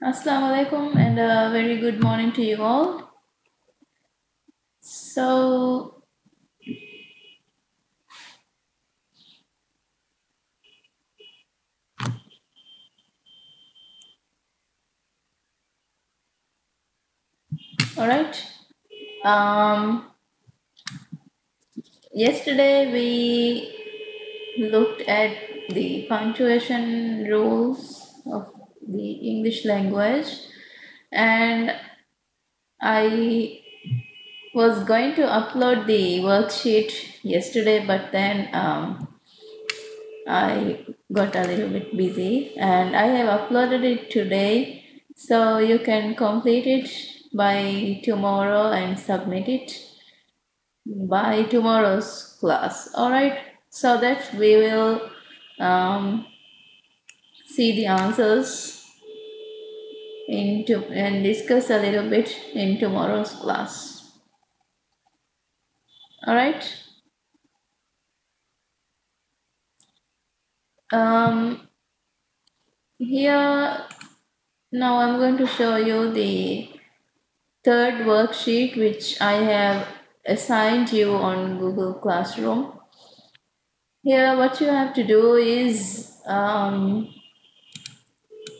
Assalamu alaikum and a very good morning to you all. So, all right. Um, Yesterday we looked at the punctuation rules of the English language, and I was going to upload the worksheet yesterday, but then I got a little bit busy and I have uploaded it today. So you can complete it by tomorrow and submit it by tomorrow's class. All right. So that we will um, see the answers into and discuss a little bit in tomorrow's class. All right. Um, Here now I'm going to show you the third worksheet which I have assigned you on Google Classroom. Here what you have to do is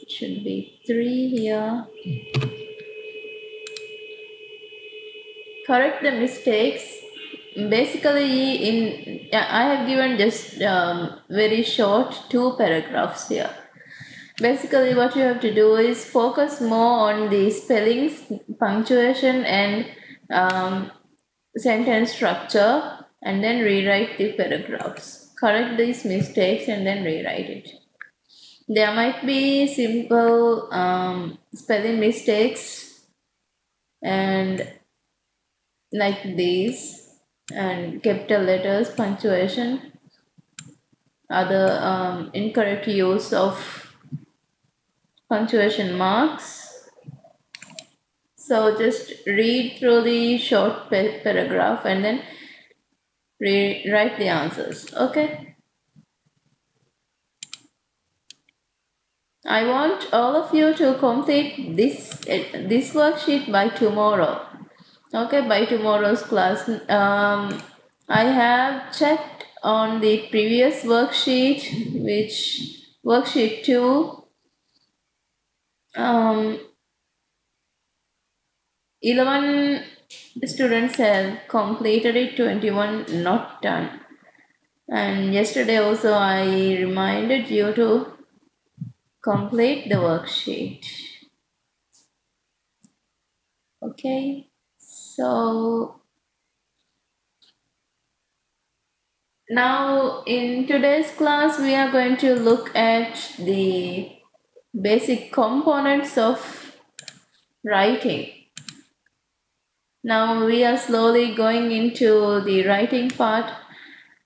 it should be 3 here. Correct the mistakes. Basically I have given just very short 2 paragraphs here. Basically what you have to do is focus more on the spellings, punctuation and um, sentence structure and then rewrite the paragraphs. Correct these mistakes and then rewrite it. There might be simple spelling mistakes and like these and capital letters, punctuation, other incorrect use of punctuation marks. So just read through the short paragraph and then write the answers. Okay. I want all of you to complete this worksheet by tomorrow. Okay, by tomorrow's class. I have checked on the previous worksheet, which worksheet 2. 11 students have completed it, 21 not done. And yesterday also I reminded you to complete the worksheet. Okay, so now in today's class we are going to look at the basic components of writing. Now we are slowly going into the writing part,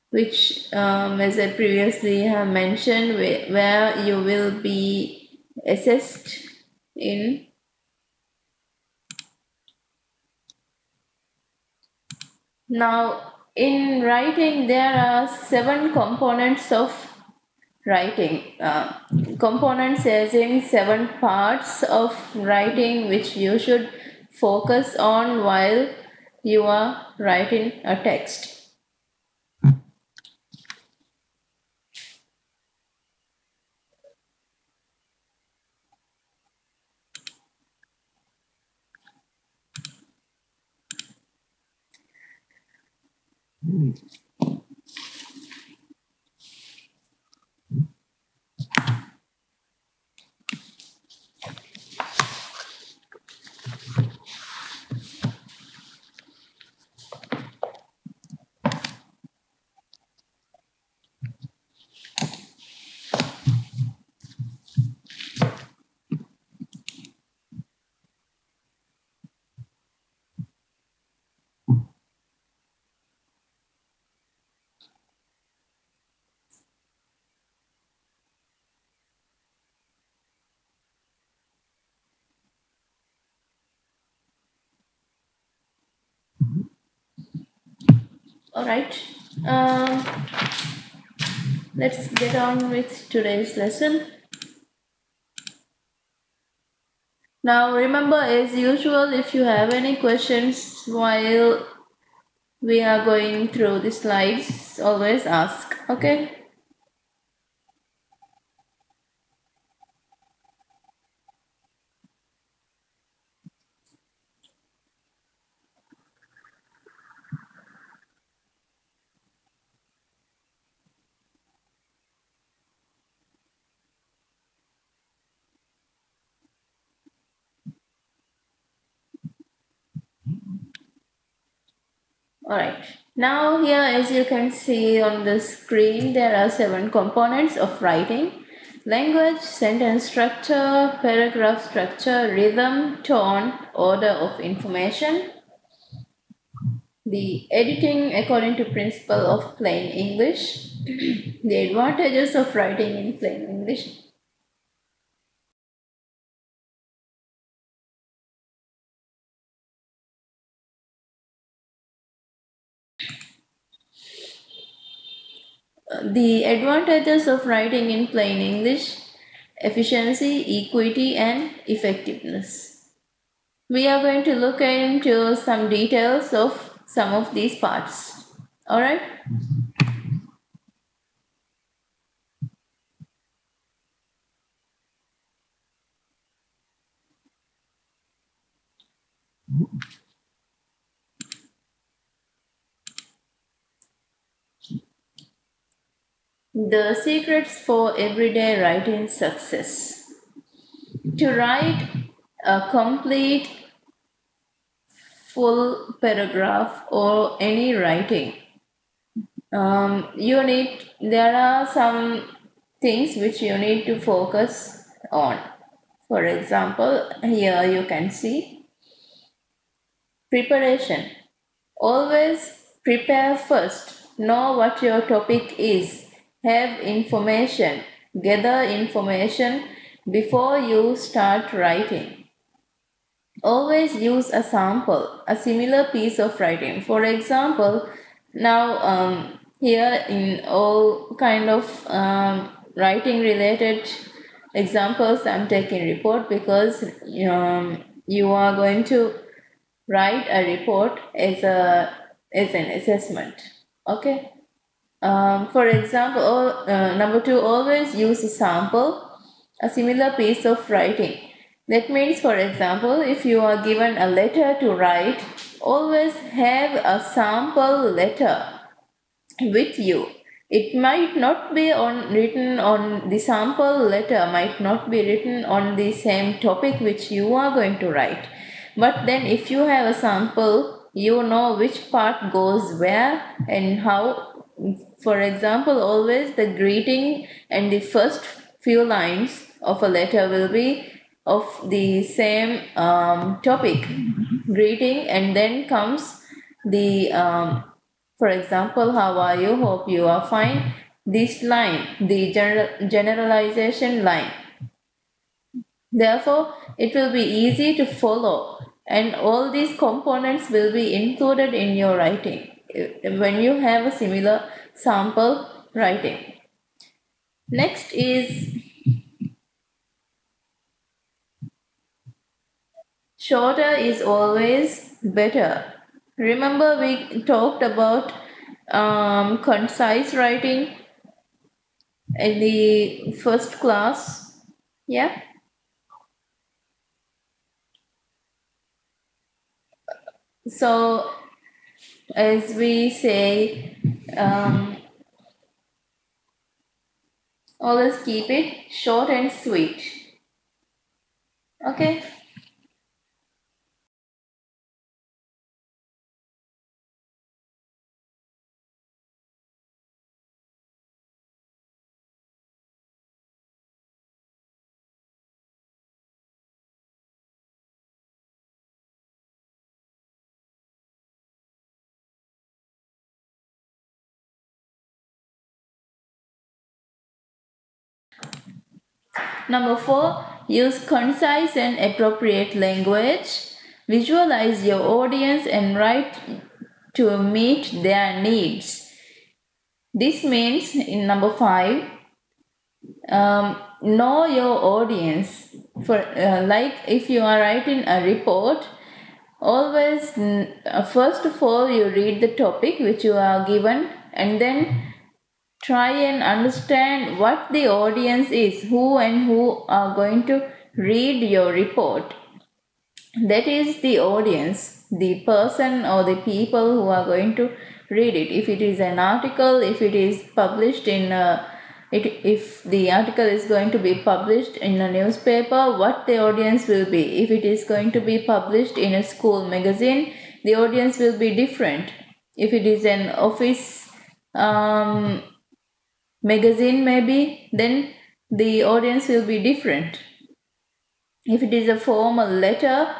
which as I previously have mentioned, where you will be assessed in. Now, in writing, there are 7 components of writing. Components as in 7 parts of writing which you should focus on while you are writing a text. All right. Um, let's get on with today's lesson. Now remember, as usual, if you have any questions while we are going through the slides, always ask, okay? Alright, now here as you can see on the screen, there are 7 components of writing: language, sentence structure, paragraph structure, rhythm, tone, order of information, the editing according to principle of plain English, the advantages of writing in plain English, the advantages of writing in plain English, efficiency, equity, and effectiveness. We are going to look into some details of some of these parts. All right. The secrets for everyday writing success. To write a complete full paragraph or any writing, there are some things which you need to focus on. For example, here you can see preparation. Always prepare first. Know what your topic is. Have information. Gather information before you start writing. Always use a sample, a similar piece of writing. For example, now here in all kind of writing related examples, I'm taking report because you are going to write a report as an assessment. Okay. For example, number 2, always use a sample, a similar piece of writing. That means, for example, if you are given a letter to write, always have a sample letter with you. It might not be written on the sample letter, might not be written on the same topic which you are going to write. But then, if you have a sample, you know which part goes where and how. For example, always the greeting and the first few lines of a letter will be of the same topic, greeting, and then comes the for example, how are you? Hope you are fine. This line, the generalization line. Therefore, it will be easy to follow, and all these components will be included in your writing when you have a similar sample writing. Next is shorter is always better. Remember, we talked about concise writing in the first class. Yeah. So, as we say, always keep it short and sweet. Okay. Number 4, use concise and appropriate language. Visualize your audience and write to meet their needs. This means in number 5, Know your audience. For like if you are writing a report, always first of all you read the topic which you are given, and then try and understand what the audience is, who are going to read your report. That is the audience, the person or the people who are going to read it. If it is an article, if it is published in if the article is going to be published in a newspaper, what the audience will be. If it is going to be published in a school magazine, the audience will be different. If it is an office magazine maybe, then the audience will be different. If it is a formal letter,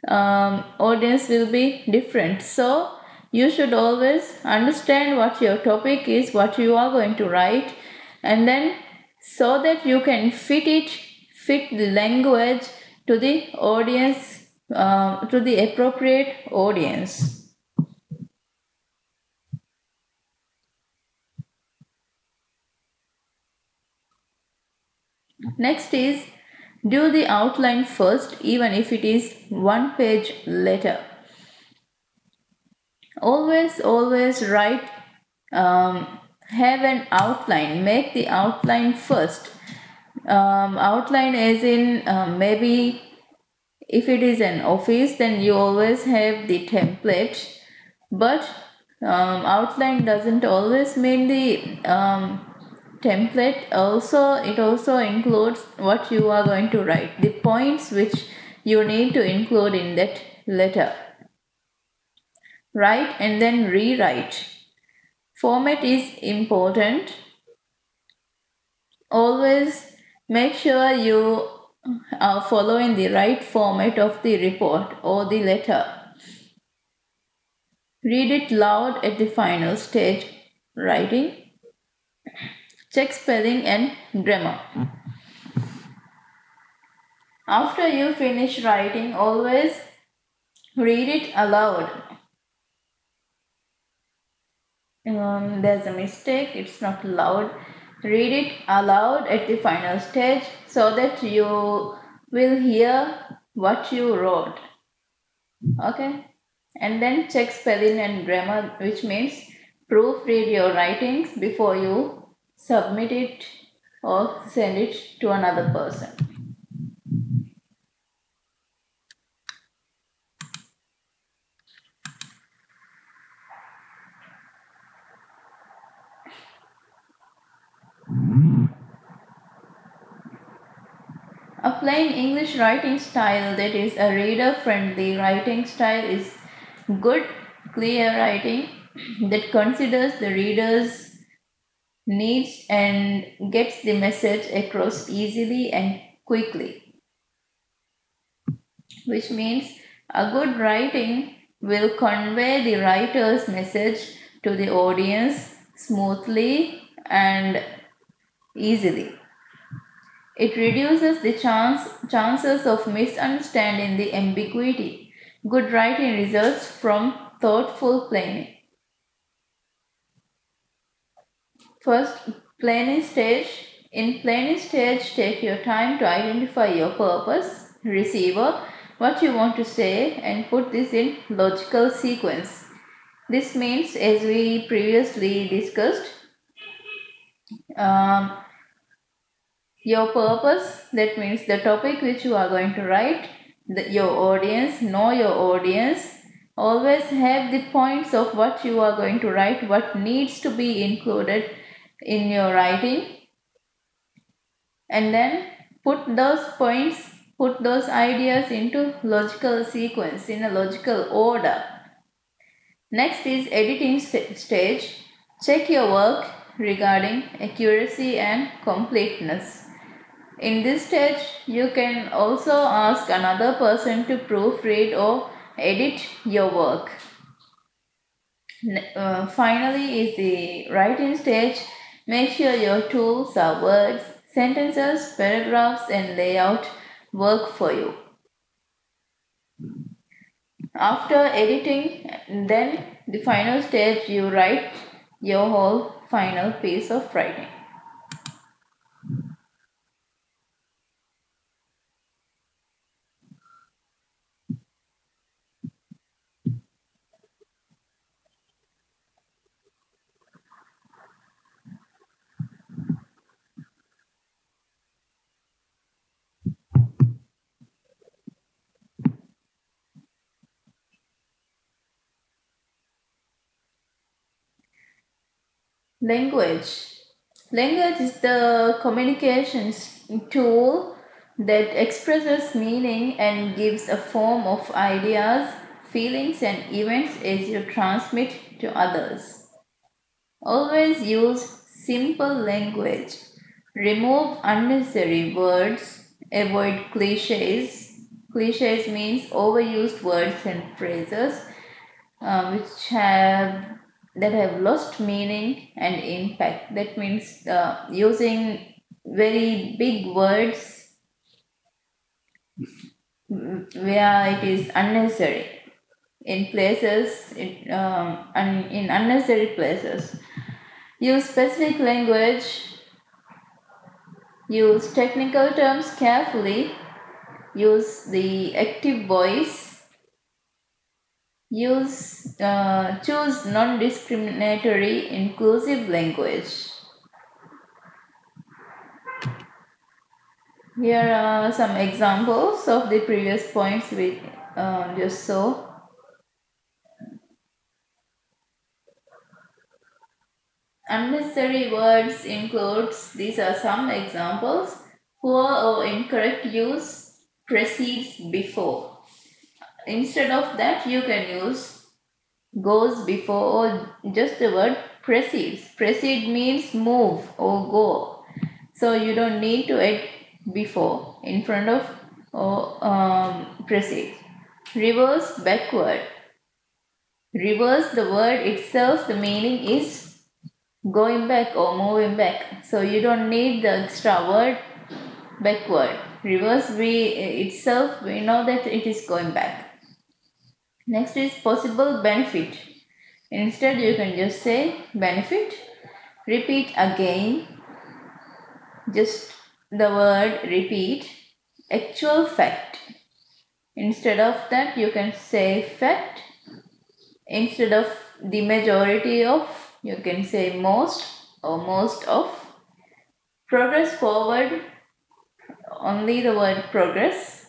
audience will be different. So you should always understand what your topic is, what you are going to write, and then so that you can fit the language to the audience, to the appropriate audience. Next is do the outline first, even if it is one page letter. Always write, have an outline, make the outline first. Outline as in, maybe if it is an office, then you always have the template, but outline doesn't always mean the template. Also, it also includes what you are going to write, the points which you need to include in that letter. Write and then rewrite. Format is important. Always make sure you are following the right format of the report or the letter. Read it loud at the final stage writing. Check spelling and grammar. After you finish writing, always read it aloud. There's a mistake, it's not loud. Read it aloud at the final stage so that you will hear what you wrote. Okay? And then check spelling and grammar, which means proofread your writings before you submit it or send it to another person. A plain English writing style, that is a reader friendly writing style, is good, clear writing that considers the reader's needs and gets the message across easily and quickly. Which means a good writing will convey the writer's message to the audience smoothly and easily. It reduces the chances of misunderstanding the ambiguity. Good writing results from thoughtful planning. First, planning stage. In planning stage, take your time to identify your purpose, receiver, what you want to say, and put this in logical sequence. This means, as we previously discussed, um, your purpose, that means the topic which you are going to write, your audience, know your audience. Always have the points of what you are going to write, what needs to be included in your writing, and then put those points, put those ideas into logical sequence, in a logical order. Next is editing stage. Check your work regarding accuracy and completeness. In this stage, you can also ask another person to proofread or edit your work. Finally is the writing stage. Make sure your tools are words, sentences, paragraphs, and layout work for you. After editing, then the final stage, you write your whole final piece of writing. Language. Language is the communications tool that expresses meaning and gives a form of ideas, feelings, and events as you transmit to others. Always use simple language. Remove unnecessary words. Avoid cliches. Cliches means overused words and phrases which have that have lost meaning and impact. That means using very big words where it is unnecessary in places in unnecessary places. Use specific language. Use technical terms carefully. Use the active voice. Choose non-discriminatory inclusive language. Here are some examples of the previous points we just saw. Unnecessary words includes, these are some examples. Poor or incorrect use precedes before. Instead of that, you can use goes before or just the word precedes. Precede means move or go. So you don't need to add before in front of or precede. Reverse backward. Reverse, the word itself, the meaning is going back or moving back. So you don't need the extra word backward. Reverse we know that it is going back. Next is possible benefit. Instead you can just say benefit. Repeat again. Just the word repeat. Actual fact. Instead of that you can say fact. Instead of the majority of, you can say most or most of. Progress forward, only the word progress.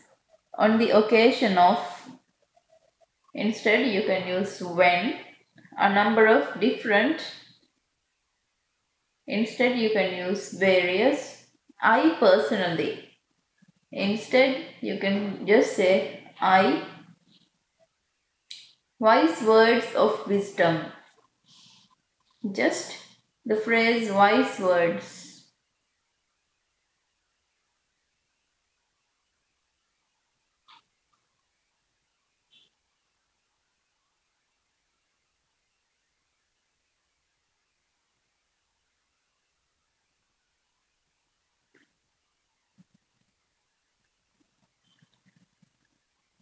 On the occasion of, instead you can use when. A number of different, instead you can use various. I personally, instead you can just say I. Wise words of wisdom, just the phrase wise words.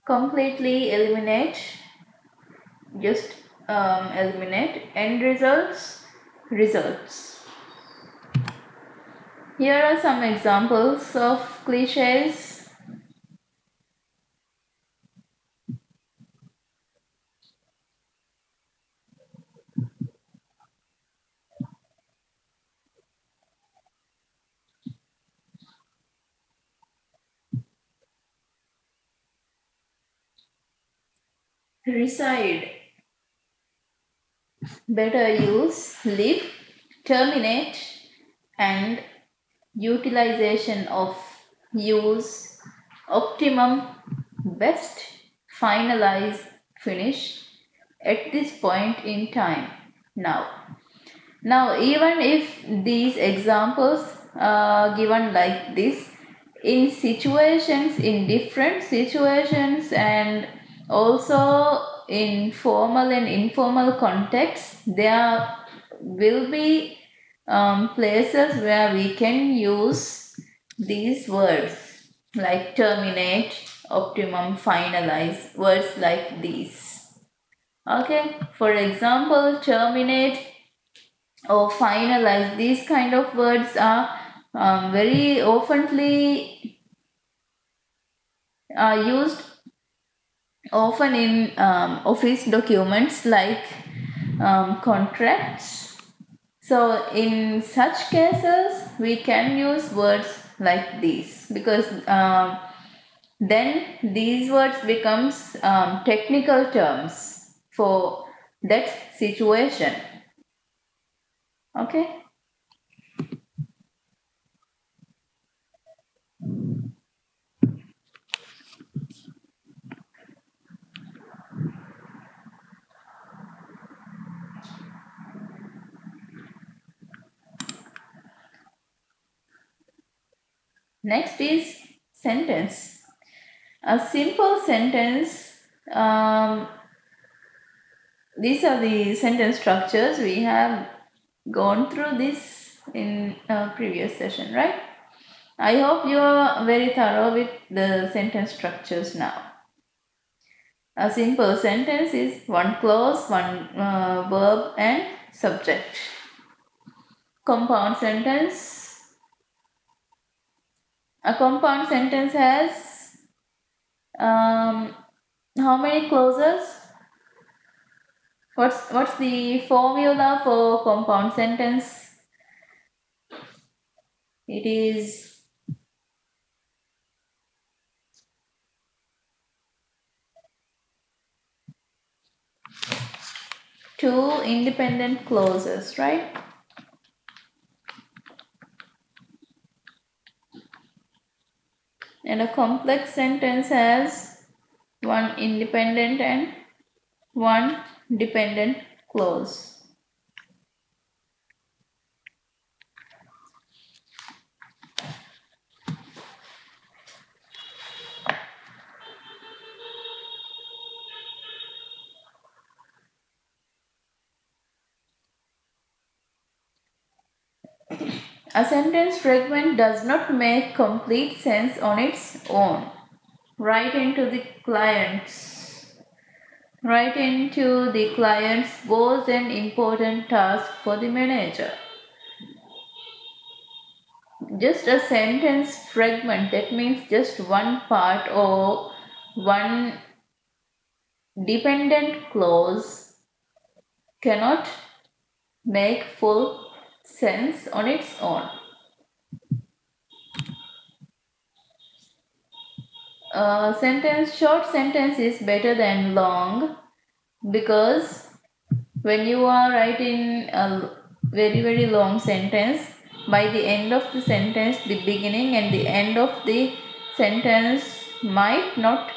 Completely eliminate, just eliminate. End results, results. Here are some examples of cliches. Reside, better use. Live, terminate, and utilization of, use. Optimum, best. Finalize, finish. At this point in time, now. Now, even if these examples are given like this, in situations, in different situations, and also in formal and informal contexts, there will be places where we can use these words like terminate, optimum, finalize, words like these. Okay, for example, terminate or finalize, these kind of words are very oftenly used often in office documents like contracts. So in such cases we can use words like these because then these words becomes technical terms for that situation. Okay. Next is sentence. A simple sentence. Um, these are the sentence structures. We have gone through this in a previous session, right? I hope you are very thorough with the sentence structures now. A simple sentence is one clause, one verb, and subject. Compound sentence. A compound sentence has um, how many clauses? What's the formula for compound sentence? It is two independent clauses, right? And a complex sentence has one independent and one dependent clause. A sentence fragment does not make complete sense on its own. Write into the clients. Write into the clients was an important task for the manager. Just a sentence fragment, that means just one part or one dependent clause, cannot make full sense on its own. Short sentence is better than long, because when you are writing a very long sentence, by the end of the sentence, the beginning and the end of the sentence might not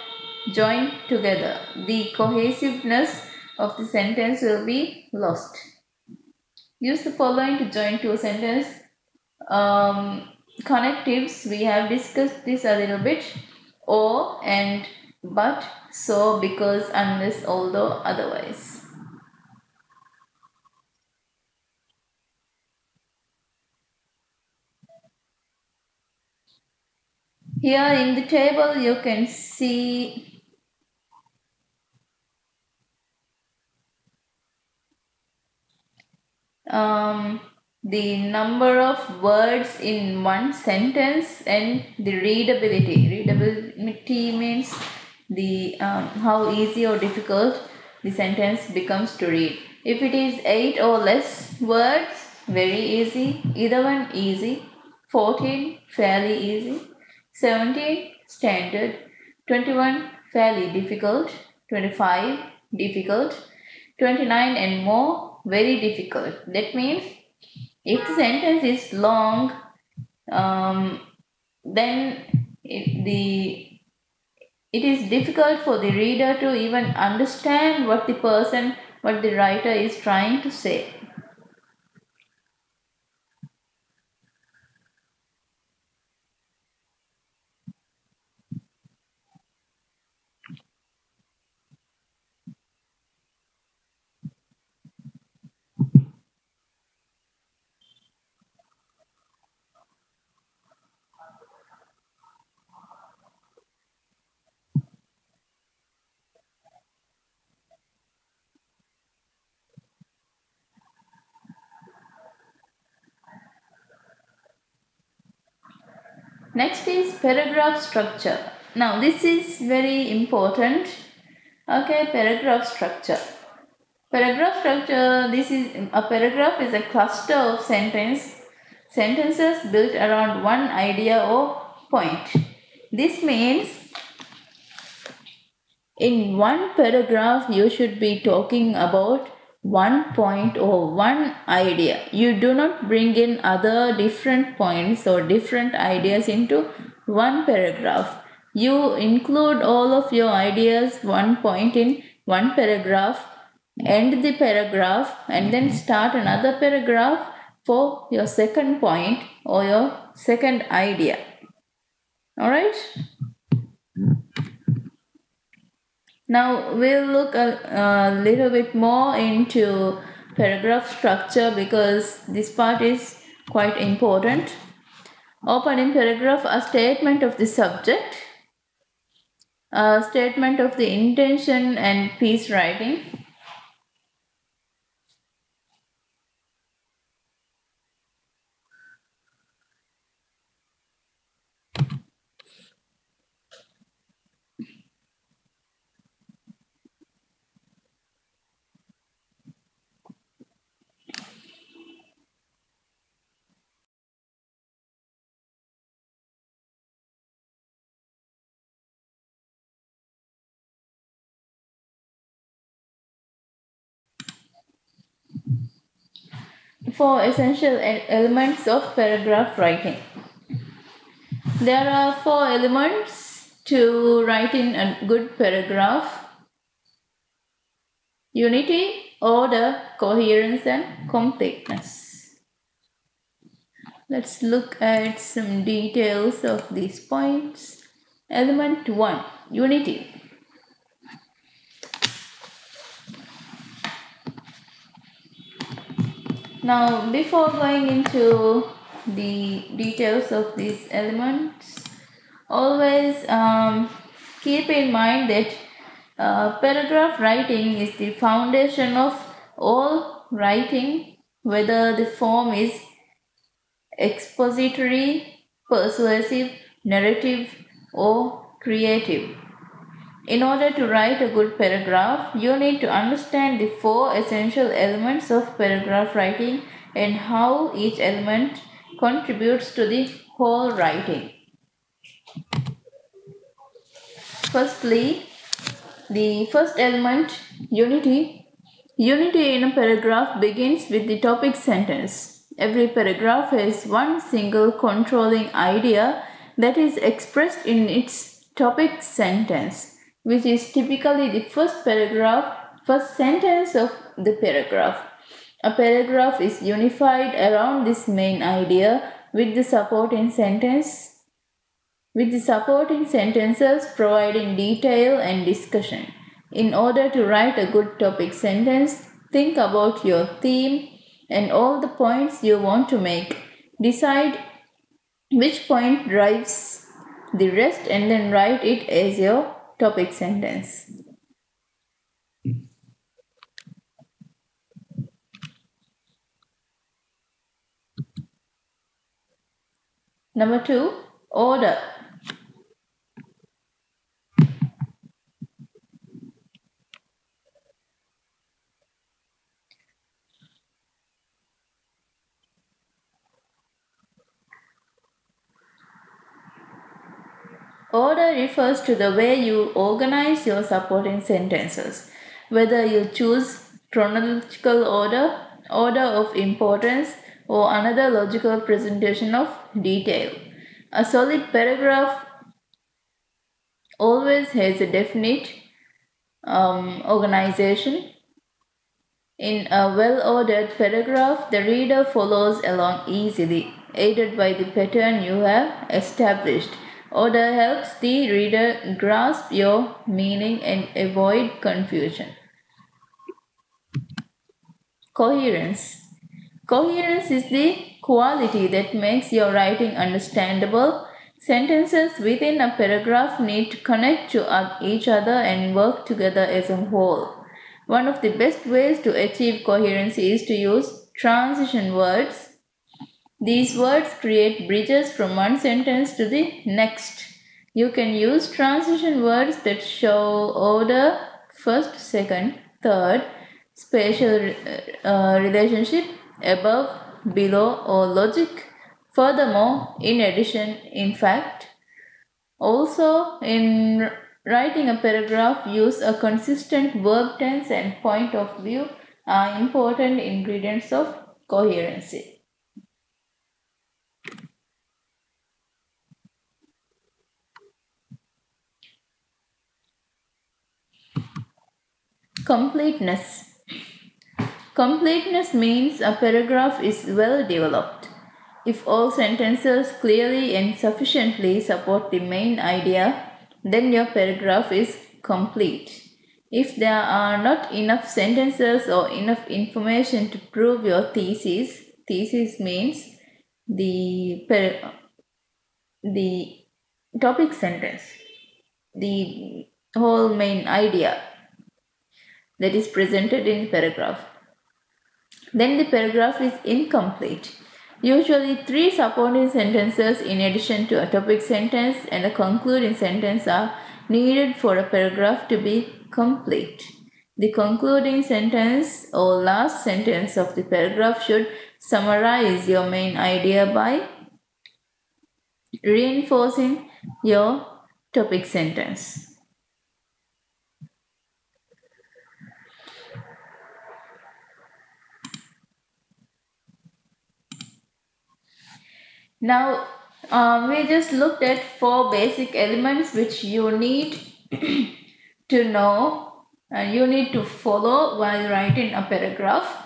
join together. The cohesiveness of the sentence will be lost. Use the following to join two sentences. um, Connectives, we have discussed this a little bit. Or and but, so, because, unless, although, otherwise. Here in the table you can see um, the number of words in one sentence and the readability. Readability means the how easy or difficult the sentence becomes to read. If it is 8 or less words, very easy. Either one easy. 14, fairly easy. 17, standard. 21, fairly difficult. 25, difficult. 29 and more, very difficult. That means if the sentence is long, um, then it is difficult for the reader to even understand what the writer is trying to say. Next is paragraph structure. Now this is very important. Okay, paragraph structure. Paragraph structure, this is a paragraph is a cluster of sentences built around one idea or point. This means in one paragraph you should be talking about one point or one idea. You do not bring in other different points or different ideas into one paragraph. You include all of your ideas, one point in one paragraph, end the paragraph, and then start another paragraph for your second point or your second idea. All right. Now we'll look a little bit more into paragraph structure because this part is quite important. Opening paragraph, a statement of the subject, a statement of the intention and piece writing. Four essential elements of paragraph writing. There are four elements to writing a good paragraph: unity, order, coherence, and completeness. Let's look at some details of these points. Element 1, unity. Now, before going into the details of these elements, always keep in mind that paragraph writing is the foundation of all writing, whether the form is expository, persuasive, narrative, or creative. In order to write a good paragraph, you need to understand the four essential elements of paragraph writing and how each element contributes to the whole writing. Firstly, the first element, unity. Unity in a paragraph begins with the topic sentence. Every paragraph has one single controlling idea that is expressed in its topic sentence, which is typically the first sentence of the paragraph. A paragraph is unified around this main idea with the supporting sentences providing detail and discussion. In order to write a good topic sentence, think about your theme and all the points you want to make. Decide which point drives the rest and then write it as your topic sentence. Number 2, order. Order refers to the way you organize your supporting sentences, whether you choose chronological order, order of importance, or another logical presentation of detail. A solid paragraph always has a definite organization. In a well-ordered paragraph, the reader follows along easily, aided by the pattern you have established. Order helps the reader grasp your meaning and avoid confusion. Coherence. Coherence is the quality that makes your writing understandable. Sentences within a paragraph need to connect to each other and work together as a whole. One of the best ways to achieve coherence is to use transition words. These words create bridges from one sentence to the next. You can use transition words that show order, first, second, third, spatial relationship, above, below, or logic. Furthermore, in addition, in fact, also in writing a paragraph, use a consistent verb tense and point of view are important ingredients of coherency. Completeness. Completeness means a paragraph is well developed. If all sentences clearly and sufficiently support the main idea, then your paragraph is complete. If there are not enough sentences or enough information to prove your thesis means the topic sentence, the whole main idea that is presented in the paragraph, then the paragraph is incomplete. Usually, three supporting sentences in addition to a topic sentence and a concluding sentence are needed for a paragraph to be complete. The concluding sentence or last sentence of the paragraph should summarize your main idea by reinforcing your topic sentence. Now, we just looked at four basic elements which you need to know and you need to follow while writing a paragraph.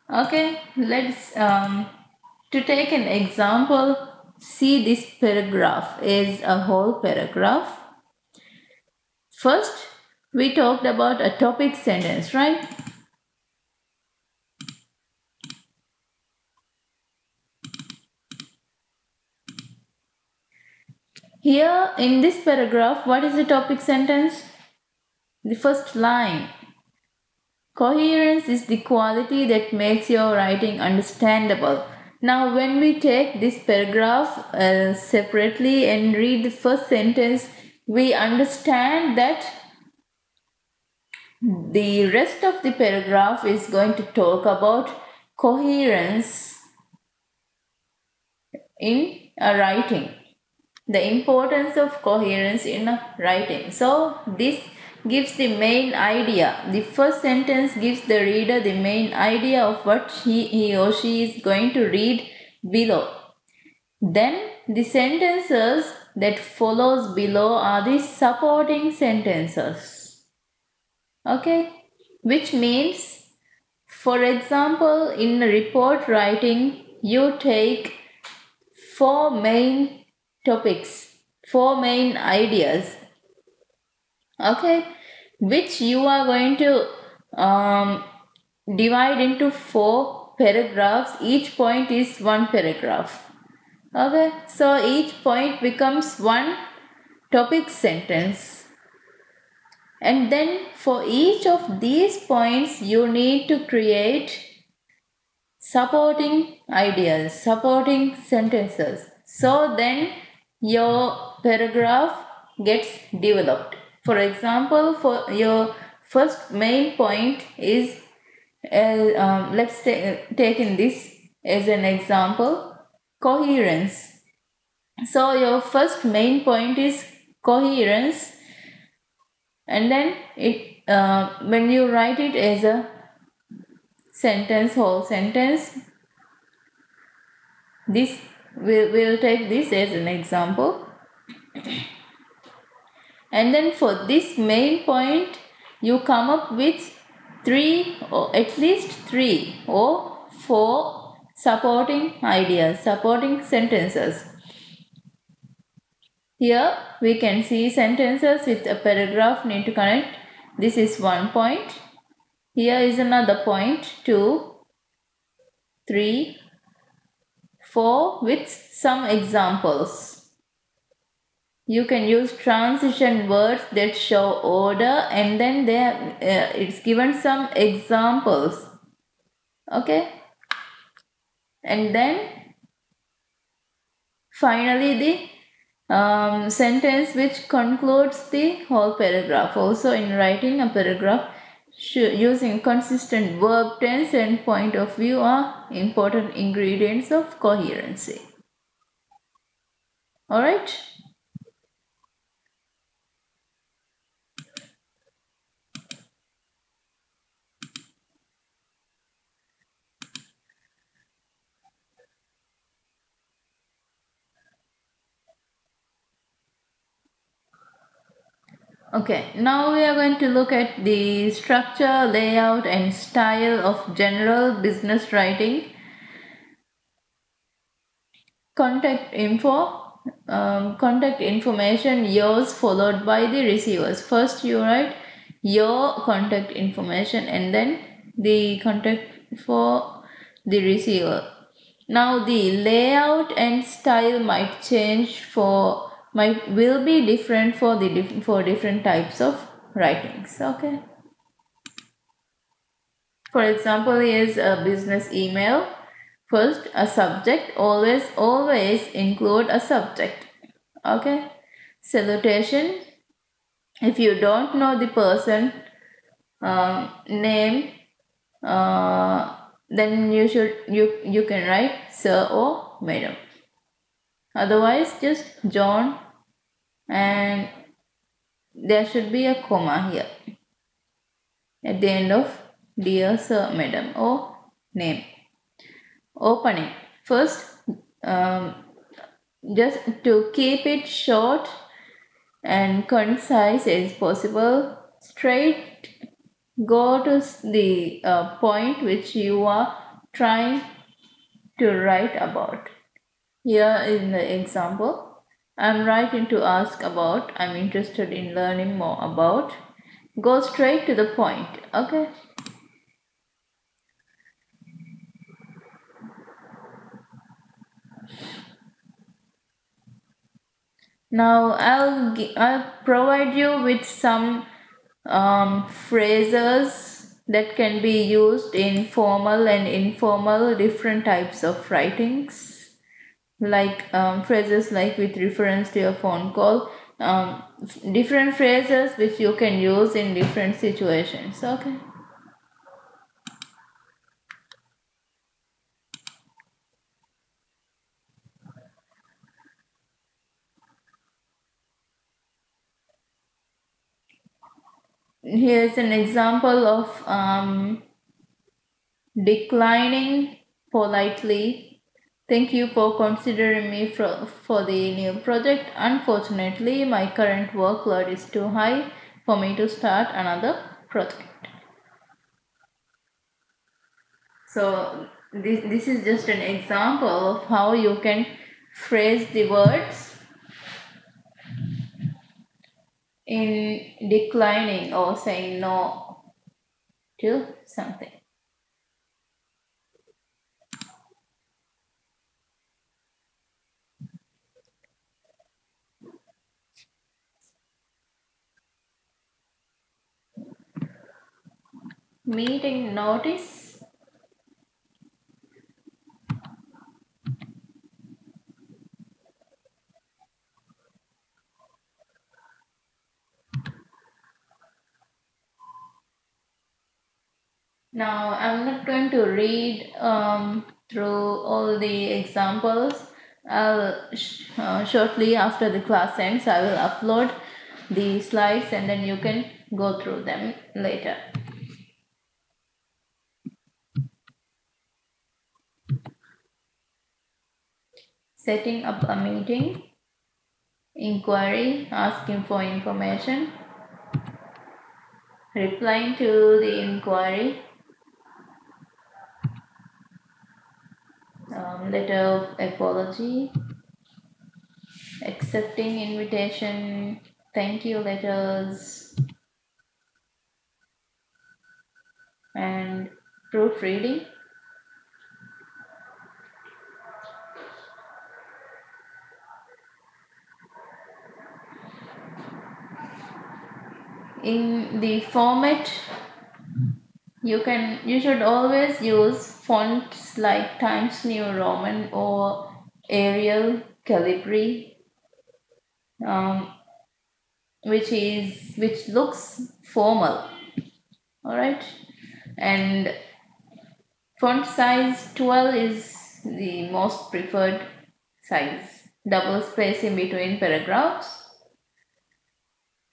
Okay, let's to take an example, see this paragraph is a whole paragraph. First, we talked about a topic sentence, right? Here in this paragraph, what is the topic sentence? The first line. Coherence is the quality that makes your writing understandable. Now, when we take this paragraph separately and read the first sentence, we understand that the rest of the paragraph is going to talk about coherence in a writing, the importance of coherence in a writing. So, this gives the main idea. The first sentence gives the reader the main idea of what he or she is going to read below. Then the sentences that follows below are the supporting sentences. Okay, which means, for example, in report writing, you take four main topics, four main ideas, okay, which you are going to divide into four paragraphs. Each point is one paragraph. Okay, so each point becomes one topic sentence. And then for each of these points, you need to create supporting ideas, supporting sentences. So then your paragraph gets developed. For example, for your first main point is, let's take in this as an example, coherence. So your first main point is coherence, and then when you write it as a sentence, whole sentence, this we'll take this as an example, and then for this main point you come up with three or at least three or four supporting ideas, supporting sentences. Here we can see sentences with a paragraph need to connect. This is one point. Here is another point, 2, 3, 4 with some examples. You can use transition words that show order, and then there it's given some examples. Okay, and then finally the sentence which concludes the whole paragraph. Also, in writing a paragraph, using consistent verb tense and point of view are important ingredients of coherency. All right. Okay, now we are going to look at the structure, layout, and style of general business writing. Contact info, contact information, yours followed by the receivers. First, you write your contact information and then the contact for the receiver. Now, the layout and style might change for might will be different for the for different types of writings. Okay. For example, is a business email. First, a subject, always include a subject. Okay. Salutation. If you don't know the person name, then you can write sir or madam. Otherwise, just John, and there should be a comma here at the end of dear sir, madam, or name. Opening. First, um, just to keep it short and concise as possible, straight go to the point which you are trying to write about. Here in the example, I'm writing to ask about, I'm interested in learning more about. Go straight to the point, okay? Now I'll provide you with some phrases that can be used in formal and informal different types of writings, like phrases like with reference to a phone call, different phrases which you can use in different situations. Okay. Here's an example of declining politely. Thank you for considering me for the new project. Unfortunately, my current workload is too high for me to start another project. So, this is just an example of how you can phrase the words in declining or saying no to something. Meeting notice. Now, I'm not going to read through all the examples. Shortly after the class ends, I will upload the slides and then you can go through them later. Setting up a meeting, inquiry, asking for information, replying to the inquiry, letter of apology, accepting invitation, thank you letters, and proofreading. In the format, you should always use fonts like Times New Roman or Arial Calibri, um, which looks formal. All right, and font size 12 is the most preferred size. Double space in between paragraphs.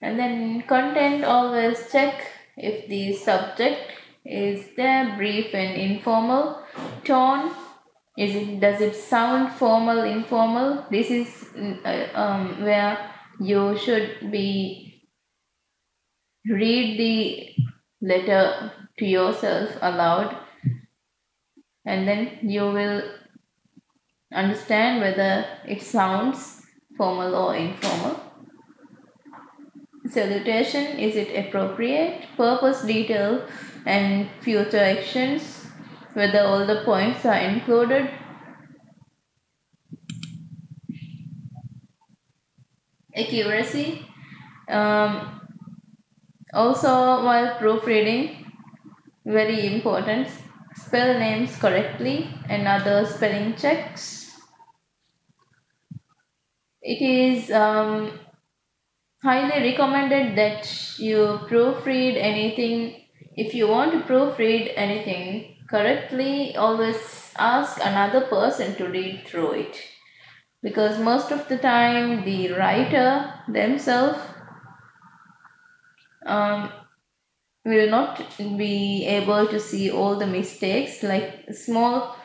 And then content, always check if the subject is there, brief and informal. Tone, does it sound formal, informal? This is where you should be read the letter to yourself aloud, and then you will understand whether it sounds formal or informal. Salutation, is it appropriate? Purpose, detail, and future actions, whether all the points are included. Accuracy. Um, Also, while proofreading, very important, spell names correctly and other spelling checks. It is highly recommended that you proofread anything. If you want to proofread anything correctly, always ask another person to read through it, because most of the time the writer themselves um, will not be able to see all the mistakes, like small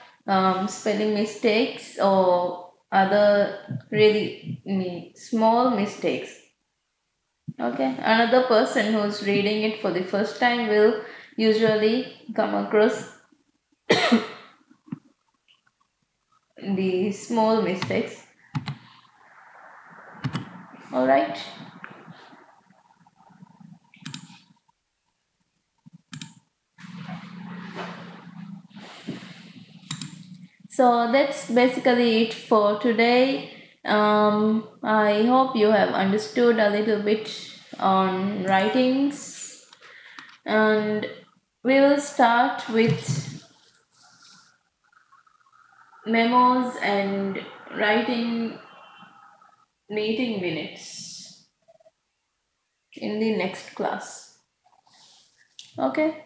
spelling mistakes or other really small mistakes. Okay, another person who's reading it for the first time will usually come across the small mistakes. All right. So that's basically it for today. I hope you have understood a little bit on writings, and we will start with memos and writing meeting minutes in the next class. Okay.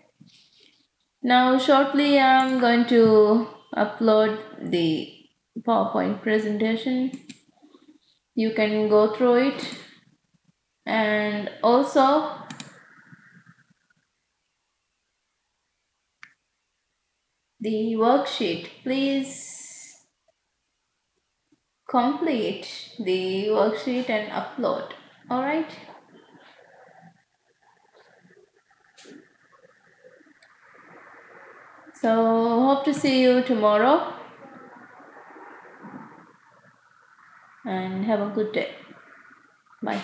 Now, shortly, I'm going to upload the PowerPoint presentation. You can go through it, and also the worksheet. Please complete the worksheet and upload. All right. So, hope to see you tomorrow, and have a good day. Bye.